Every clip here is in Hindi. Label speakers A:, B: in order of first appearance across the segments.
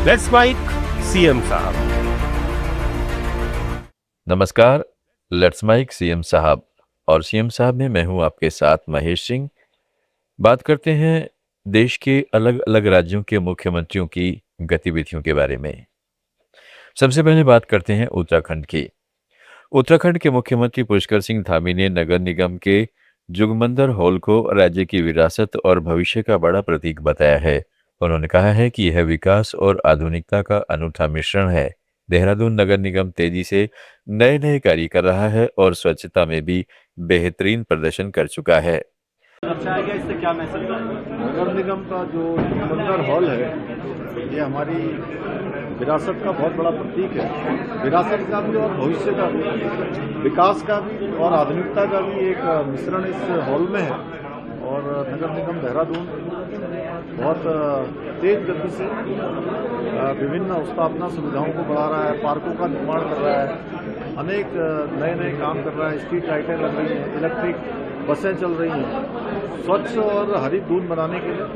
A: लेट्स माइक सीएम साहब।
B: नमस्कार। लेट्स माइक सीएम साहब और सीएम साहब में मैं हूं आपके साथ महेश सिंह। बात करते हैं देश के अलग अलग राज्यों के मुख्यमंत्रियों की गतिविधियों के बारे में। सबसे पहले बात करते हैं उत्तराखंड की। उत्तराखंड के मुख्यमंत्री पुष्कर सिंह धामी ने नगर निगम के जुगमंदर हॉल को राज्य की विरासत और भविष्य का बड़ा प्रतीक बताया है। उन्होंने कहा है कि यह विकास और आधुनिकता का अनूठा मिश्रण है। देहरादून नगर निगम तेजी से नए नए कार्य कर रहा है और स्वच्छता में भी बेहतरीन प्रदर्शन कर चुका है।
C: अच्छा आएगा, इससे क्या मैसेज आएगा? नगर निगम का जो जुगमंदर हॉल है, ये हमारी विरासत का बहुत बड़ा प्रतीक है। विरासत का भी और भविष्य का भी, विकास का भी और आधुनिकता का भी एक मिश्रण इस हॉल में है। और नगर निगम देहरादून बहुत तेज गति से विभिन्न स्थापना सुविधाओं को बढ़ा रहा है, पार्कों का निर्माण कर रहा है, अनेक नए नए काम कर रहा है। स्ट्रीट लाइटें लग रही हैं, इलेक्ट्रिक बसें चल रही हैं। स्वच्छ और हरित दून बनाने के लिए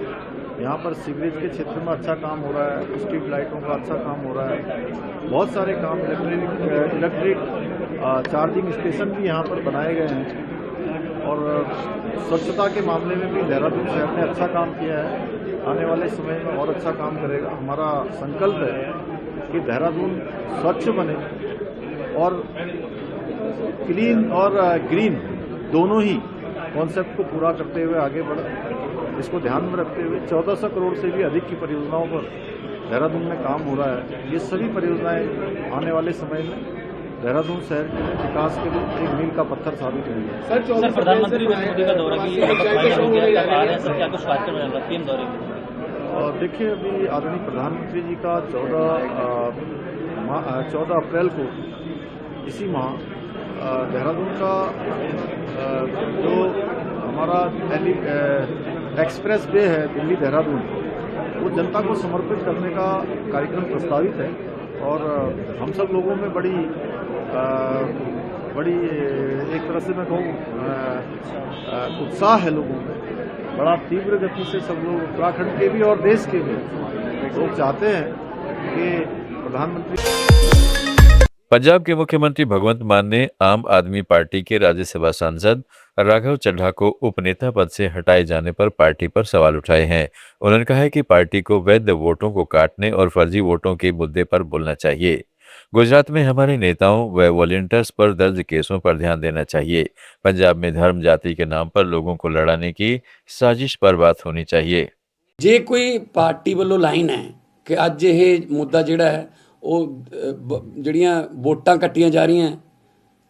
C: यहाँ पर सीवरेज के क्षेत्र में अच्छा काम हो रहा है, स्ट्रीट लाइटों का अच्छा काम हो रहा है। बहुत सारे काम, इलेक्ट्रिक चार्जिंग स्टेशन भी यहाँ पर बनाए गए हैं। और स्वच्छता के मामले में भी देहरादून शहर ने अच्छा काम किया है। आने वाले समय में और अच्छा काम करेगा। हमारा संकल्प है कि देहरादून स्वच्छ बने और क्लीन और ग्रीन दोनों ही कॉन्सेप्ट को पूरा करते हुए आगे बढ़े। इसको ध्यान में रखते हुए 1400 करोड़ से भी अधिक की परियोजनाओं पर देहरादून में काम हो रहा है। ये सभी परियोजनाएं आने वाले समय में देहरादून शहर के विकास के लिए एक मील का पत्थर साबित हुई है।
D: सर, प्रधानमंत्री नरेंद्र मोदी का दौरा की फाइनल हो गया, क्या आ रहे हैं सर, क्या कुछ बात कर रहे हैं दौरे में?
C: और देखिए, अभी आदरणीय प्रधानमंत्री जी का 14 अप्रैल को इसी माह देहरादून का जो हमारा एक्सप्रेस वे है दिल्ली देहरादून, वो जनता को समर्पित करने का कार्यक्रम प्रस्तावित है। और हम सब लोगों में बड़ी एक तरह से मैं कहूँ उत्साह है लोगों में। बड़ा तीव्र गति से सब लोग, उत्तराखंड के भी और देश के भी लोग चाहते हैं कि प्रधानमंत्री।
B: पंजाब के मुख्यमंत्री भगवंत मान ने आम आदमी पार्टी के राज्यसभा सांसद राघव चड्ढा को उपनेता पद से हटाए जाने पर पार्टी पर सवाल उठाए हैं। उन्होंने कहा है कि पार्टी को वैध वोटों को काटने और फर्जी वोटों के मुद्दे पर बोलना चाहिए। गुजरात में हमारे नेताओं व वॉलंटियर्स पर दर्ज केसों पर ध्यान देना चाहिए। पंजाब में धर्म जाति के नाम पर लोगों को लड़ाने की साजिश पर बात होनी चाहिए।
E: जे कोई पार्टी वालों लाइन है कि अज ये मुद्दा जिहड़ा है ਉਹ ਜਿਹੜੀਆਂ ਵੋਟਾਂ ਕੱਟੀਆਂ ਜਾ ਰਹੀਆਂ,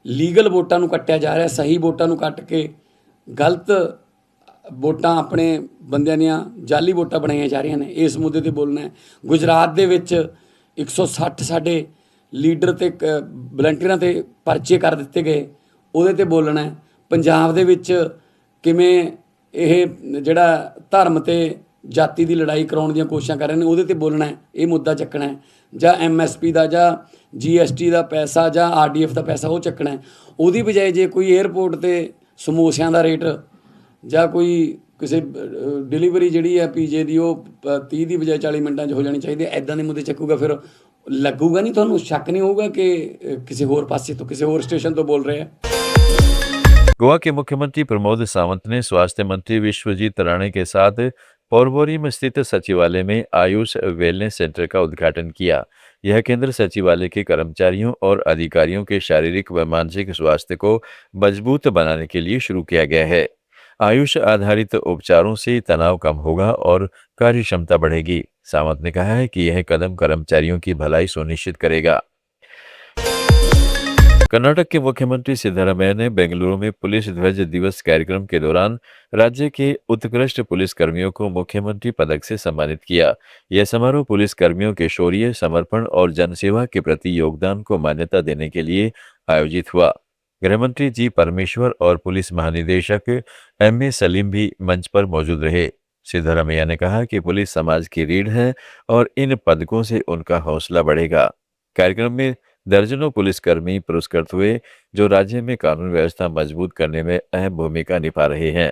E: ਲੀਗਲ ਵੋਟਾਂ ਨੂੰ ਕੱਟਿਆ ਜਾ ਰਿਹਾ, ਸਹੀ ਵੋਟਾਂ ਨੂੰ ਕੱਟ ਕੇ ਗਲਤ ਵੋਟਾਂ ਆਪਣੇ ਬੰਦਿਆਂ ਦੀਆਂ ਜਾਲੀ ਵੋਟਾਂ ਬਣਾਈਆਂ ਜਾ ਰਹੀਆਂ ਨੇ, ਇਸ ਮੁੱਦੇ ਤੇ ਬੋਲਣਾ ਹੈ। ਗੁਜਰਾਤ ਦੇ ਵਿੱਚ 160 ਸਾਡੇ ਲੀਡਰ ਤੇ ਵਲੰਟੀਅਰਾਂ ਤੇ ਪਰਚੇ ਕਰ ਦਿੱਤੇ ਗਏ, ਉਹਦੇ ਤੇ ਬੋਲਣਾ ਹੈ। ਪੰਜਾਬ ਦੇ ਵਿੱਚ ਕਿਵੇਂ ਇਹ ਜਿਹੜਾ ਧਰਮ ਤੇ ਜਾਤੀ ਦੀ ਲੜਾਈ ਕਰਾਉਣ ਦੀਆਂ ਕੋਸ਼ਿਸ਼ਾਂ ਕਰ ਰਹੇ ਨੇ, ਉਹਦੇ ਤੇ ਬੋਲਣਾ ਹੈ। ਇਹ ਮੁੱਦਾ ਚੱਕਣਾ ਹੈ। ਜਾਂ MSP ਦਾ ਜਾਂ GST ਦਾ ਪੈਸਾ ਜਾਂ RDF ਦਾ ਪੈਸਾ ਉਹ ਚੱਕਣਾ ਹੈ। ਉਹਦੀ ਬਜਾਏ ਜੇ ਕੋਈ 에ਅਰਪੋਰਟ ਤੇ ਸਮੋਸਿਆਂ ਦਾ ਰੇਟ ਜਾਂ ਕੋਈ ਕਿਸੇ ਡਿਲੀਵਰੀ ਜਿਹੜੀ ਹੈ PJ ਦੀ, ਉਹ 30 ਦੀ ਬਜਾਏ 40 ਮਿੰਟਾਂ 'ਚ ਹੋ ਜਾਣੀ ਚਾਹੀਦੀ ਹੈ, ਇੱਦਾਂ ਦੇ ਮੁੱਦੇ ਚੱਕੂਗਾ, ਫਿਰ ਲੱਗੂਗਾ ਨਹੀਂ, ਤੁਹਾਨੂੰ ਸ਼ੱਕ नहीं होगा कि किसी और पासे तो किसी और स्टेशन तो बोल रहे हैं।
B: गोवा के मुख्यमंत्री प्रमोद सावंत ने स्वास्थ्य मंत्री विश्वजीत राणे के साथ पोरबोरी में स्थित सचिवालय में आयुष वेलनेस सेंटर का उद्घाटन किया। यह केंद्र सचिवालय के कर्मचारियों और अधिकारियों के शारीरिक व मानसिक स्वास्थ्य को मजबूत बनाने के लिए शुरू किया गया है। आयुष आधारित उपचारों से तनाव कम होगा और कार्य क्षमता बढ़ेगी। सावंत ने कहा है कि यह कदम कर्मचारियों की भलाई सुनिश्चित करेगा। कर्नाटक के मुख्यमंत्री सिद्धरामैया ने बेंगलुरु में पुलिस ध्वज दिवस कार्यक्रम के दौरान राज्य के उत्कृष्ट पुलिस कर्मियों को मुख्यमंत्री पदक से सम्मानित किया। यह समारोह पुलिस कर्मियों के शौर्य, समर्पण और जनसेवा के प्रति योगदान को मान्यता देने के लिए आयोजित हुआ। गृहमंत्री जी परमेश्वर और पुलिस महानिदेशक MA सलीम भी मंच पर मौजूद रहे। सिद्धरामैया ने कहा कि पुलिस समाज की रीढ़ है और इन पदकों से उनका हौसला बढ़ेगा। कार्यक्रम में दर्जनों पुलिसकर्मी पुरस्कृत हुए जो राज्य में कानून व्यवस्था मजबूत करने में अहम भूमिका निभा रहे हैं।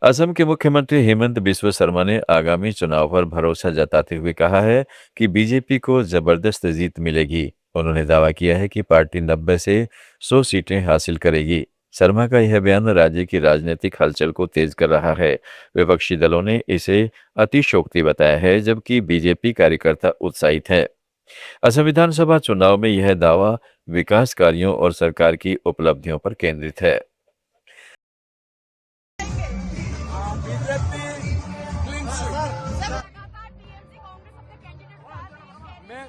B: असम के मुख्यमंत्री हेमंत बिस्वा शर्मा ने आगामी चुनाव पर भरोसा जताते हुए कहा है कि बीजेपी को जबरदस्त जीत मिलेगी। उन्होंने दावा किया है कि पार्टी 90 से 100 सीटें हासिल करेगी। शर्मा का यह बयान राज्य की राजनीतिक हलचल को तेज कर रहा है। विपक्षी दलों ने इसे अतिशयोक्ति बताया है, जबकि बीजेपी कार्यकर्ता उत्साहित हैं। असम विधानसभा चुनाव में यह दावा विकास कार्यों और सरकार की उपलब्धियों पर केंद्रित है।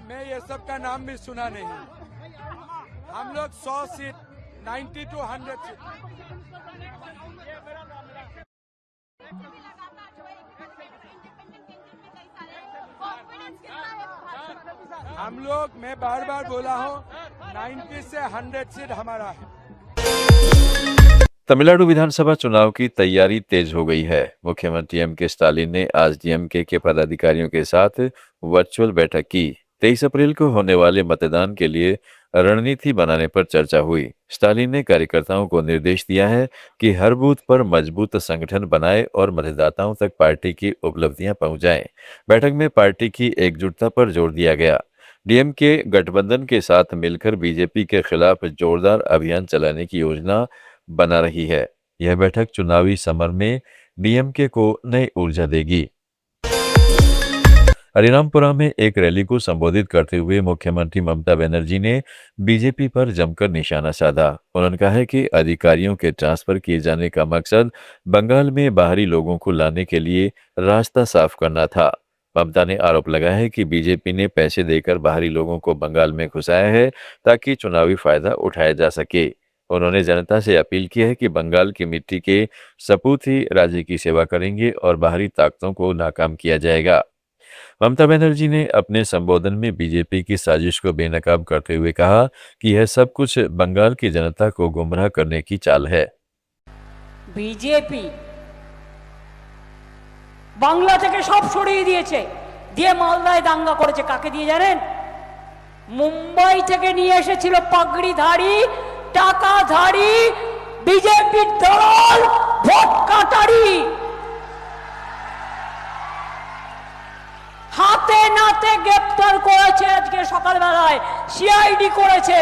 F: मैं ये सब का नाम भी सुना नहीं। हम लोग 100 सीट 90 to 100 सीट। हम लोग, मैं बार बार बोला हूँ, 90 से 100 सीट हमारा है।
B: तमिलनाडु विधानसभा चुनाव की तैयारी तेज हो गई है। मुख्यमंत्री एम.के. स्टालिन ने आज डीएमके के पदाधिकारियों के साथ वर्चुअल बैठक की। 23 अप्रैल को होने वाले मतदान के लिए रणनीति बनाने पर चर्चा हुई। स्टालिन ने कार्यकर्ताओं को निर्देश दिया है कि हर बूथ पर मजबूत संगठन बनाए और मतदाताओं तक पार्टी की उपलब्धियां पहुंचाएं। बैठक में पार्टी की एकजुटता पर जोर दिया गया। डीएमके गठबंधन के साथ मिलकर बीजेपी के खिलाफ जोरदार अभियान चलाने की योजना बना रही है। यह बैठक चुनावी समर में डीएमके को नई ऊर्जा देगी। हरिरामपुरा में एक रैली को संबोधित करते हुए मुख्यमंत्री ममता बनर्जी ने बीजेपी पर जमकर निशाना साधा। उन्होंने कहा है कि अधिकारियों के ट्रांसफर किए जाने का मकसद बंगाल में बाहरी लोगों को लाने के लिए रास्ता साफ करना था। ममता ने आरोप लगाया है कि बीजेपी ने पैसे देकर बाहरी लोगों को बंगाल में घुसाया है ताकि चुनावी फायदा उठाया जा सके। उन्होंने जनता से अपील की है कि बंगाल की मिट्टी के सपूत ही राज्य की सेवा करेंगे और बाहरी ताकतों को नाकाम किया जाएगा। ममता बनर्जी ने अपने संबोधन में बीजेपी की साजिश को बेनकाब करते हुए कहा कि यह सब कुछ बंगाल की जनता को गुमराह करने की चाल है।
G: बीजेपी বাংলা থেকে সব সরিয়ে দিয়েছে, দিয়ে মালদায় দাঙ্গা করেছে। কাকে দিয়ে জানেন? মুম্বাই থেকে নিয়ে এসেছিল পাগড়িধারী, টাকাধারী বিজেপির দল, ভোট কাটারি। হাতে নাতে গ্রেপ্তার করেছে। আজকে সকালবেলায় সিআইডি করেছে।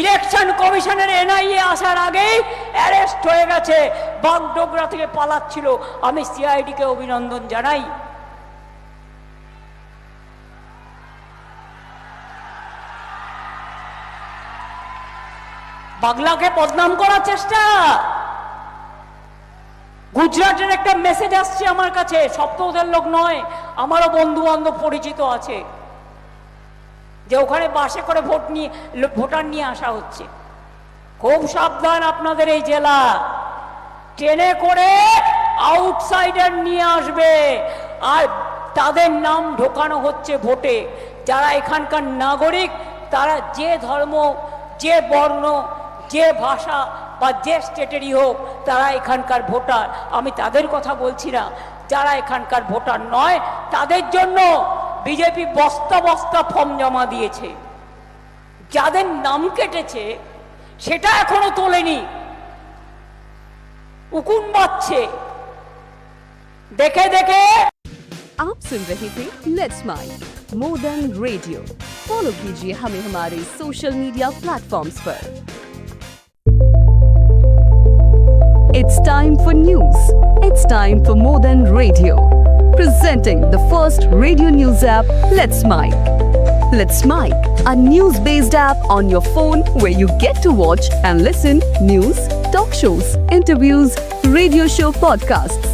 G: ইলেকশন কমিশনের এনআইএ আসার আগেই অ্যারেস্ট হয়ে গেছে। বাগডোগরা থেকে পালাচ্ছিল। আমি সিআইডি কে অভিনন্দন জানাই। বাংলাকে বদনাম করার চেষ্টা। গুজরাটের একটা মেসেজ আসছে আমার কাছে, সব তো ওদের লোক নয়, আমারও বন্ধু বান্ধব পরিচিত আছে, যে ওখানে বাসে করে ভোটার নিয়ে আসা হচ্ছে। খুব সাবধান আপনাদের এই জেলা। ট্রেনে করে আউটসাইডার নিয়ে আসবে আর তাদের নাম ঢোকানো হচ্ছে ভোটে। যারা এখানকার নাগরিক, তারা যে ধর্ম, যে বর্ণ, যে ভাষা বা যে স্টেটেরই হোক, তারা এখানকার ভোটার। আমি তাদের কথা বলছি না। যারা এখানকার ভোটার নয়, তাদের জন্য বিজেপি বস্তা বস্তা ফর্ম জমা দিয়েছে। যাদের নাম কেটেছে সেটা এখনো তোলেনি, উকুন বাজছে দেখে দেখে।
H: आप सुन रहे थे let's mic more than radio. Follow कीजिए हमें हमारे सोशल मीडिया प्लेटफॉर्म्स पर। It's time for news. It's time for more than radio. Presenting the first radio news app, Let's Mic. Let's Mic, a news-based app on your phone where you get to watch and listen news, talk shows, interviews, radio show podcasts.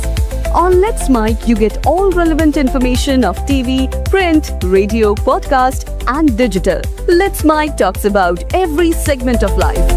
H: On Let's Mic, you get all relevant information of TV, print, radio, podcast and digital. Let's Mic talks about every segment of life.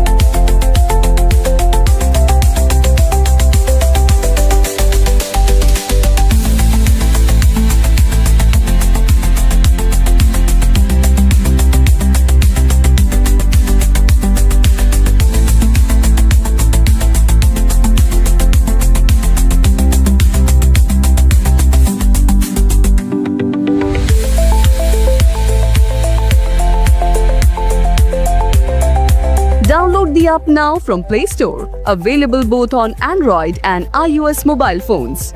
H: now from Play Store. Available both on Android and iOS mobile phones.